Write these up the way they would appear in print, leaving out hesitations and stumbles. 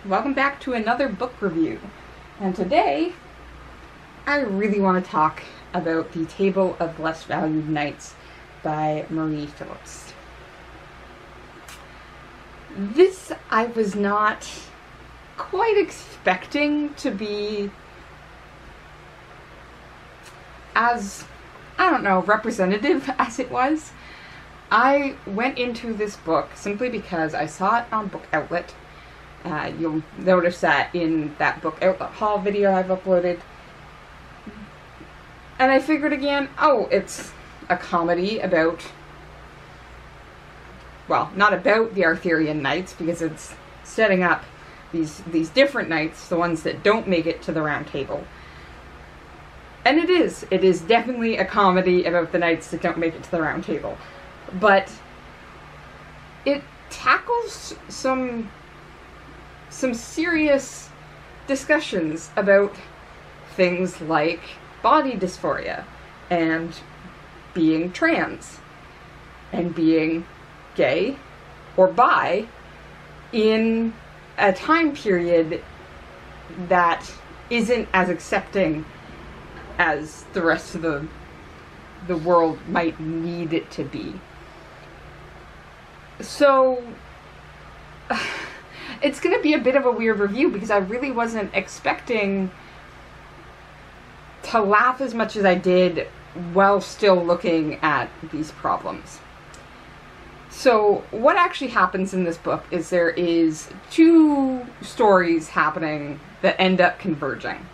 welcome back to another book review. And today, I really want to talk about The Table of Less Valued Knights by Marie Phillips. This I was not quite expecting to be as, representative as it was. I went into this book simply because I saw it on Book Outlet. You'll notice that in that Book Outlet haul video I've uploaded. And I figured again, oh, it's a comedy about, well, not about the Arthurian knights, because it's setting up these different knights, the ones that don't make it to the Round Table. And it is definitely a comedy about the knights that don't make it to the Round Table. But it tackles some serious discussions about things like body dysphoria and being trans and being gay or bi in a time period that isn't as accepting as the rest of the world might need it to be. So it's going to be a bit of a weird review because I really wasn't expecting to laugh as much as I did while still looking at these problems. So what actually happens in this book is there is two stories happening that end up converging.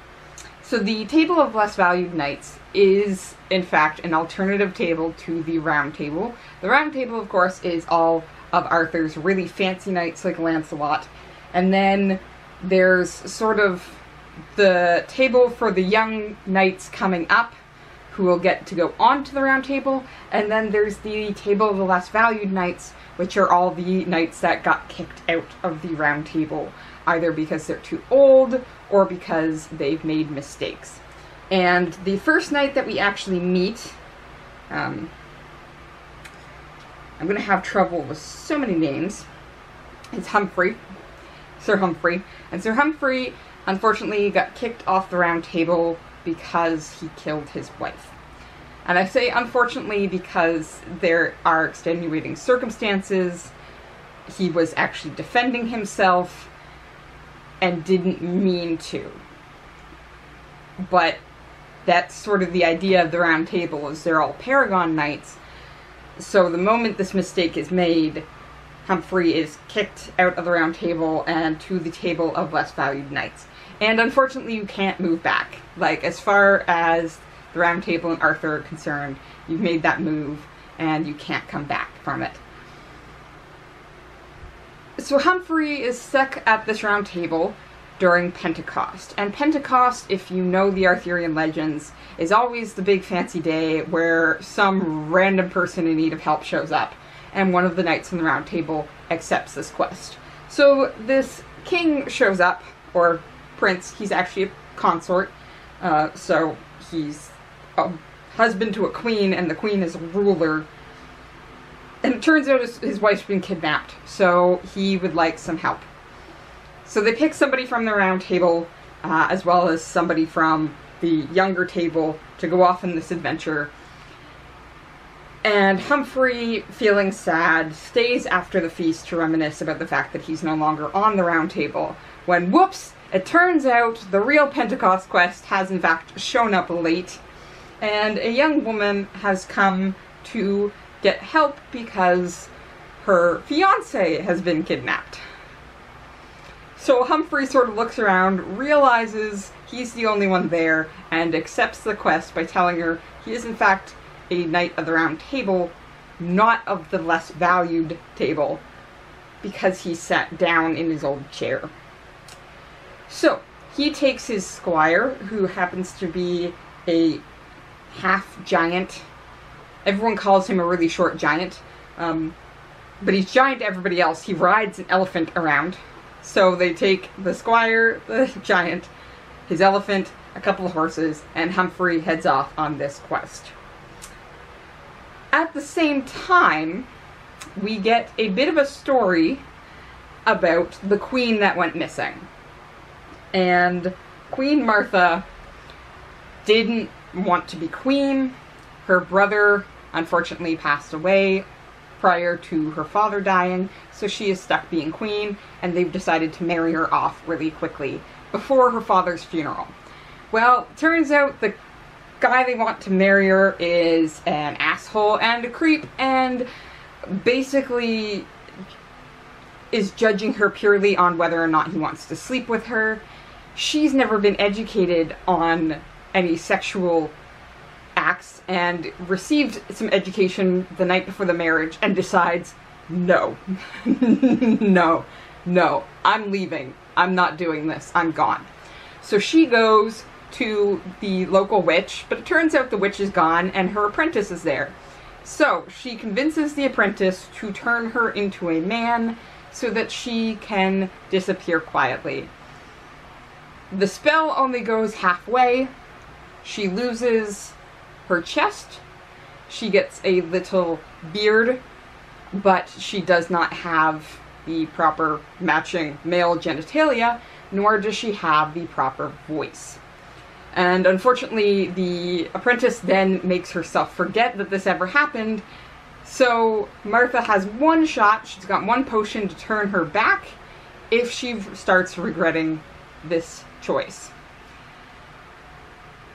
So the Table of Less Valued Knights is, in fact, an alternative table to the Round Table. The Round Table, of course, is all of Arthur's really fancy knights like Lancelot. And then there's sort of the table for the young knights coming up who will get to go on to the Round Table. And then there's the Table of the Less Valued Knights, which are all the knights that got kicked out of the Round Table, either because they're too old or because they've made mistakes. And the first knight that we actually meet, I'm going to have trouble with so many names, it's Humphrey, Sir Humphrey. And Sir Humphrey, unfortunately, got kicked off the Round Table because he killed his wife. And I say unfortunately because there are extenuating circumstances. He was actually defending himself and didn't mean to. But that's sort of the idea of the Round Table, is they're all Paragon Knights. So the moment this mistake is made, Humphrey is kicked out of the Round Table and to the Table of Less Valued Knights. And unfortunately you can't move back. Like, as far as the Round Table and Arthur are concerned, you've made that move and you can't come back from it. So Humphrey is stuck at this Round Table during Pentecost. And Pentecost, if you know the Arthurian legends, is always the big fancy day where some random person in need of help shows up, and one of the knights in the Round Table accepts this quest. So this king shows up, or prince, he's actually a consort, so he's a husband to a queen, and the queen is a ruler. And it turns out his wife's been kidnapped, so he would like some help. So they pick somebody from the Round Table, as well as somebody from the younger table, to go off on this adventure. And Humphrey, feeling sad, stays after the feast to reminisce about the fact that he's no longer on the Round Table, when, whoops, it turns out the real Pentecost quest has in fact shown up late, and a young woman has come to get help because her fiancé has been kidnapped. So Humphrey sort of looks around, realizes he's the only one there, and accepts the quest by telling her he is in fact a knight of the Round Table, not of the less valued table, because he sat down in his old chair. So he takes his squire, who happens to be a half-giant. Everyone calls him a really short giant, but he's giant to everybody else. He rides an elephant around. So they take the squire, the giant, his elephant, a couple of horses, and Humphrey heads off on this quest. At the same time, we get a bit of a story about the queen that went missing. And Queen Martha didn't want to be queen. Her brother unfortunately passed away prior to her father dying, so she is stuck being queen, and they've decided to marry her off really quickly before her father's funeral. Well, turns out the guy they want to marry her is an asshole and a creep, and basically is judging her purely on whether or not he wants to sleep with her. She's never been educated on any sexual acts and received some education the night before the marriage and decides, no, no, I'm leaving. I'm not doing this. I'm gone. So she goes to the local witch, but it turns out the witch is gone and her apprentice is there. So she convinces the apprentice to turn her into a man so that she can disappear quietly. The spell only goes halfway. She loses her chest. She gets a little beard, but she does not have the proper matching male genitalia, nor does she have the proper voice. And unfortunately, the apprentice then makes herself forget that this ever happened. So Martha has one shot, she's got one potion to turn her back if she starts regretting this choice.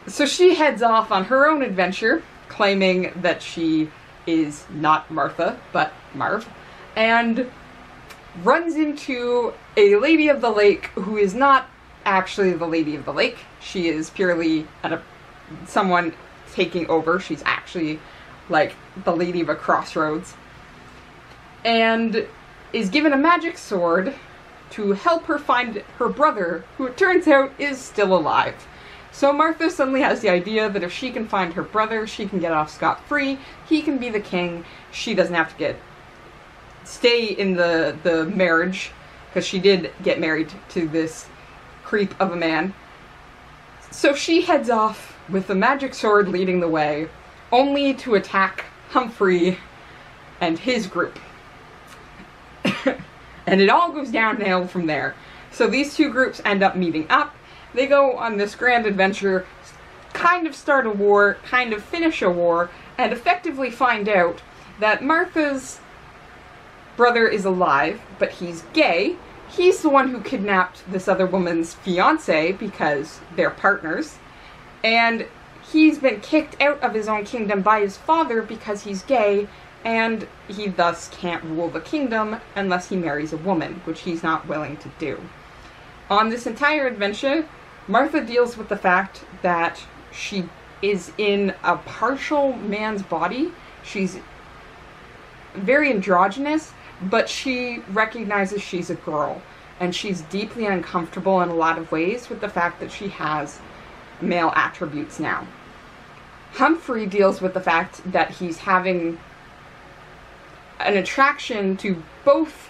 So she heads off on her own adventure, claiming that she is not Martha, but Marv, and runs into a lady of the lake who is not actually the lady of the lake. She is purely someone taking over. She's actually like the lady of a crossroads, and is given a magic sword to help her find her brother, who it turns out is still alive. So Martha suddenly has the idea that if she can find her brother, she can get off scot-free, he can be the king, she doesn't have to stay in the marriage, because she did get married to this creep of a man. So she heads off with the magic sword leading the way, only to attack Humphrey and his group. And it all goes downhill from there. So these two groups end up meeting up. They go on this grand adventure, kind of start a war, kind of finish a war, and effectively find out that Martha's brother is alive, but he's gay. He's the one who kidnapped this other woman's fiance because they're partners. And he's been kicked out of his own kingdom by his father because he's gay, and he thus can't rule the kingdom unless he marries a woman, which he's not willing to do. On this entire adventure, Martha deals with the fact that she is in a partial man's body. She's very androgynous, but she recognizes she's a girl, and she's deeply uncomfortable in a lot of ways with the fact that she has male attributes now. Humphrey deals with the fact that he's having an attraction to both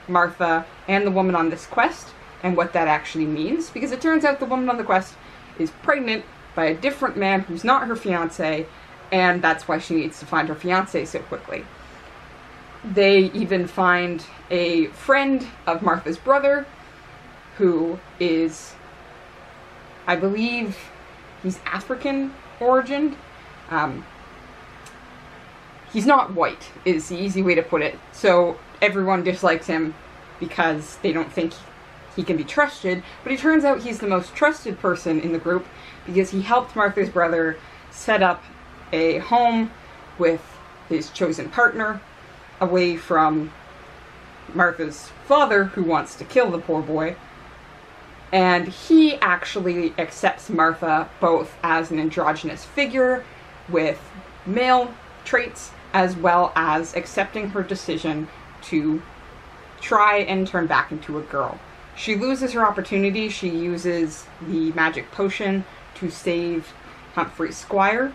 Martha and the woman on this quest, and what that actually means, because it turns out the woman on the quest is pregnant by a different man who's not her fiancé, and that's why she needs to find her fiancé so quickly. They even find a friend of Martha's brother, who is, I believe, he's African origin. He's not white, is the easy way to put it. So everyone dislikes him because they don't think he can be trusted, but it turns out he's the most trusted person in the group because he helped Martha's brother set up a home with his chosen partner away from Martha's father, who wants to kill the poor boy. And he actually accepts Martha both as an androgynous figure with male traits, as well as accepting her decision to try and turn back into a girl. She loses her opportunity. She uses the magic potion to save Humphrey's squire,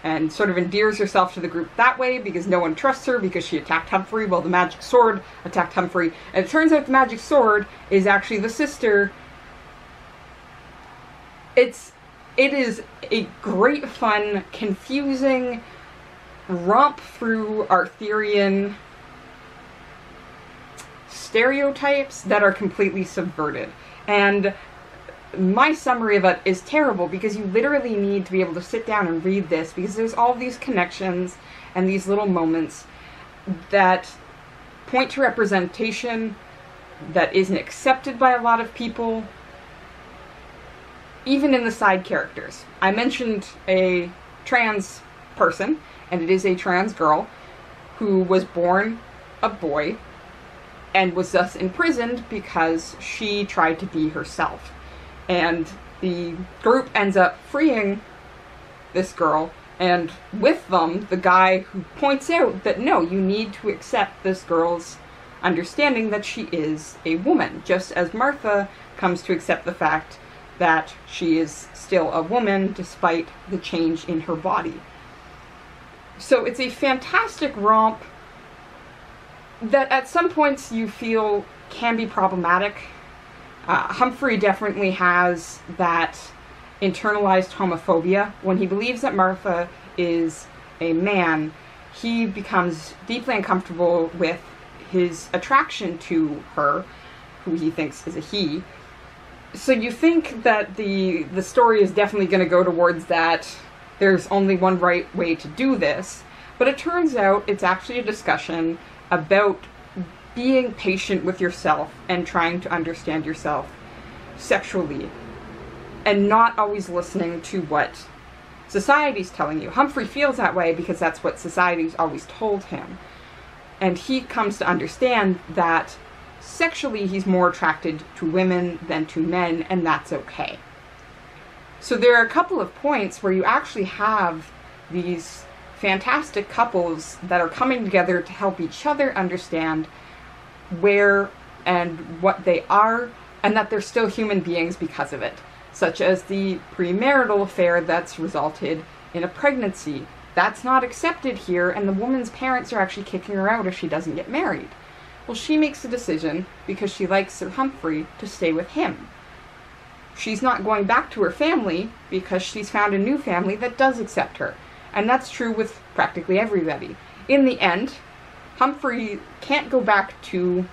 and sort of endears herself to the group that way because no one trusts her because she attacked Humphrey while the magic sword attacked Humphrey. And it turns out the magic sword is actually the sister. It is a great fun, confusing romp through Arthurian stereotypes that are completely subverted. And my summary of it is terrible, because you literally need to be able to sit down and read this, because there's all these connections and these little moments that point to representation that isn't accepted by a lot of people, even in the side characters. I mentioned a trans person, and it is a trans girl, who was born a boy and was thus imprisoned because she tried to be herself. And the group ends up freeing this girl, and with them, the guy who points out that no, you need to accept this girl's understanding that she is a woman, just as Martha comes to accept the fact that she is still a woman despite the change in her body. So it's a fantastic romp that at some points you feel can be problematic. Humphrey definitely has that internalized homophobia. When he believes that Martha is a man, he becomes deeply uncomfortable with his attraction to her, who he thinks is a he. So you think that the story is definitely going to go towards that there's only one right way to do this, but it turns out it's actually a discussion about being patient with yourself and trying to understand yourself sexually, and not always listening to what society's telling you. Humphrey feels that way because that's what society's always told him. And he comes to understand that sexually he's more attracted to women than to men, and that's okay. So there are a couple of points where you actually have these fantastic couples that are coming together to help each other understand where and what they are, and that they're still human beings because of it, such as the premarital affair that's resulted in a pregnancy. That's not accepted here, and the woman's parents are actually kicking her out if she doesn't get married. Well, she makes a decision, because she likes Sir Humphrey, to stay with him. She's not going back to her family because she's found a new family that does accept her. And that's true with practically everybody. In the end, Humphrey can't go back to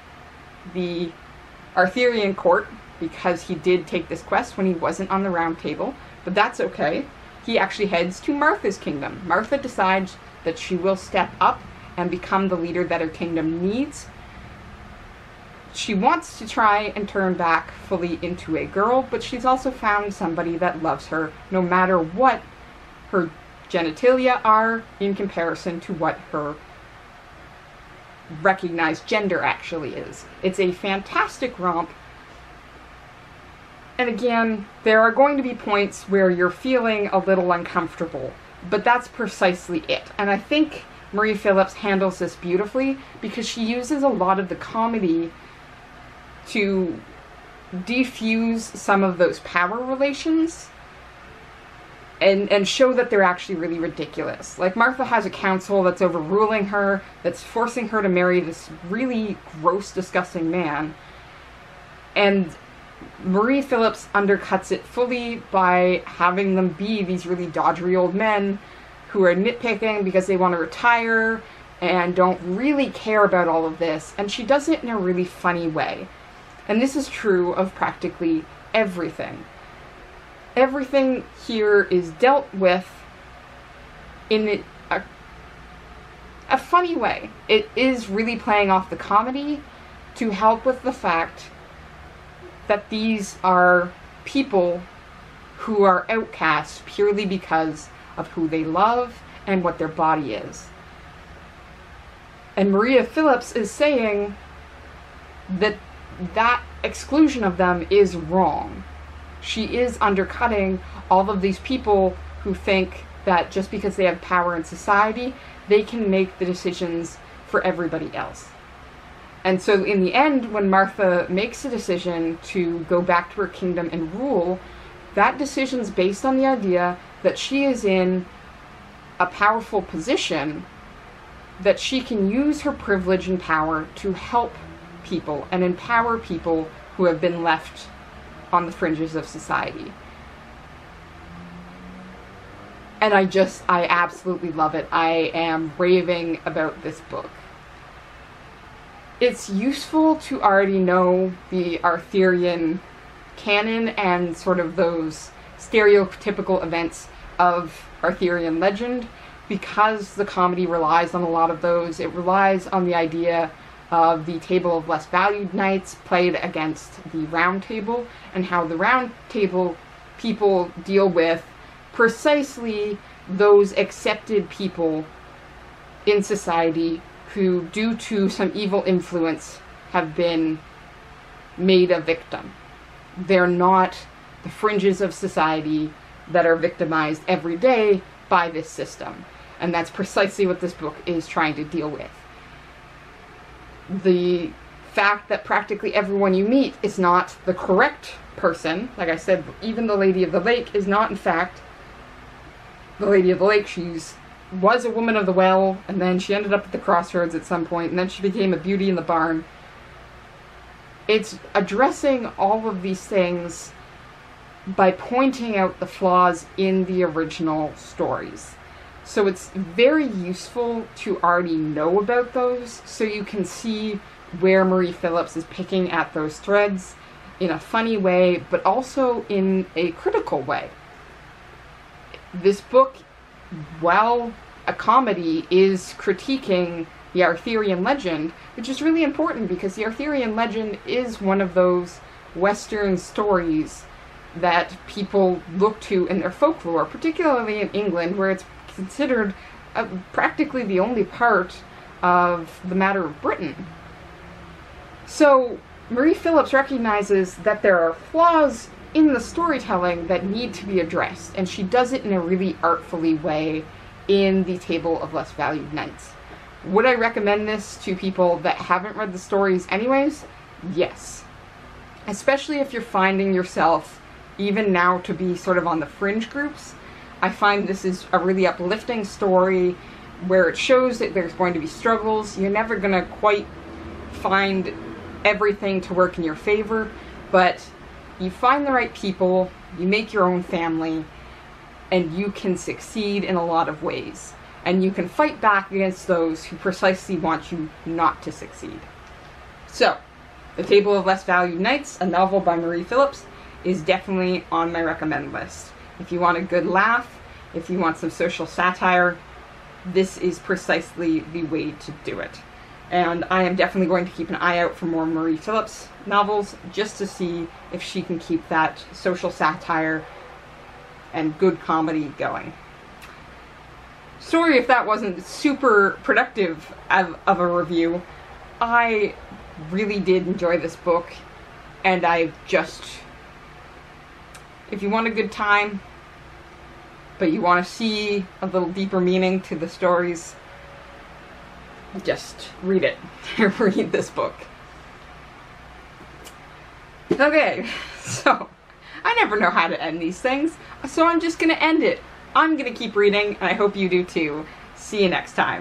the Arthurian court because he did take this quest when he wasn't on the Round Table, but that's okay. He actually heads to Martha's kingdom. Martha decides that she will step up and become the leader that her kingdom needs. She wants to try and turn back fully into a girl, but she's also found somebody that loves her no matter what her genitalia are in comparison to what her recognized gender actually is. It's a fantastic romp. And again, there are going to be points where you're feeling a little uncomfortable, but that's precisely it. And I think Marie Phillips handles this beautifully because she uses a lot of the comedy to defuse some of those power relations and show that they're actually really ridiculous. Like, Martha has a council that's overruling her, that's forcing her to marry this really gross, disgusting man, and Marie Phillips undercuts it fully by having them be these really doddery old men who are nitpicking because they want to retire and don't really care about all of this, and she does it in a really funny way. And this is true of practically everything. Everything here is dealt with in a funny way. It is really playing off the comedy to help with the fact that these are people who are outcast purely because of who they love and what their body is. And Maria Phillips is saying that that exclusion of them is wrong. She is undercutting all of these people who think that just because they have power in society, they can make the decisions for everybody else. And so in the end, when Martha makes a decision to go back to her kingdom and rule, that decision's based on the idea that she is in a powerful position, that she can use her privilege and power to help people and empower people who have been left on the fringes of society. And I absolutely love it. I am raving about this book. It's useful to already know the Arthurian canon and sort of those stereotypical events of Arthurian legend, because the comedy relies on a lot of those. It relies on the idea of the table of less valued knights played against the round table, and how the round table people deal with precisely those accepted people in society who, due to some evil influence, have been made a victim. They're not the fringes of society that are victimized every day by this system. And that's precisely what this book is trying to deal with. The fact that practically everyone you meet is not the correct person. Like I said, even the Lady of the Lake is not, in fact, the Lady of the Lake. Was a woman of the well, and then she ended up at the crossroads at some point, and then she became a beauty in the barn. It's addressing all of these things by pointing out the flaws in the original stories. So it's very useful to already know about those, so you can see where Marie Phillips is picking at those threads in a funny way, but also in a critical way. This book, while a comedy, is critiquing the Arthurian legend, which is really important because the Arthurian legend is one of those Western stories that people look to in their folklore, particularly in England, where it's considered practically the only part of the matter of Britain. So Marie Phillips recognizes that there are flaws in the storytelling that need to be addressed, and she does it in a really artfully way in the Table of Less Valued Knights. Would I recommend this to people that haven't read the stories anyways? Yes. Especially if you're finding yourself, even now, to be sort of on the fringe groups. I find this is a really uplifting story where it shows that there's going to be struggles. You're never going to quite find everything to work in your favor, but you find the right people, you make your own family, and you can succeed in a lot of ways. And you can fight back against those who precisely want you not to succeed. So, The Table of Less Valued Knights, a novel by Marie Phillips, is definitely on my recommend list. If you want a good laugh, if you want some social satire, this is precisely the way to do it. And I am definitely going to keep an eye out for more Marie Phillips novels, just to see if she can keep that social satire and good comedy going. Sorry if that wasn't super productive of a review. I really did enjoy this book, and if you want a good time, but you want to see a little deeper meaning to the stories, just read it. Read this book. Okay, so I never know how to end these things, so I'm just going to end it. I'm going to keep reading, and I hope you do too. See you next time.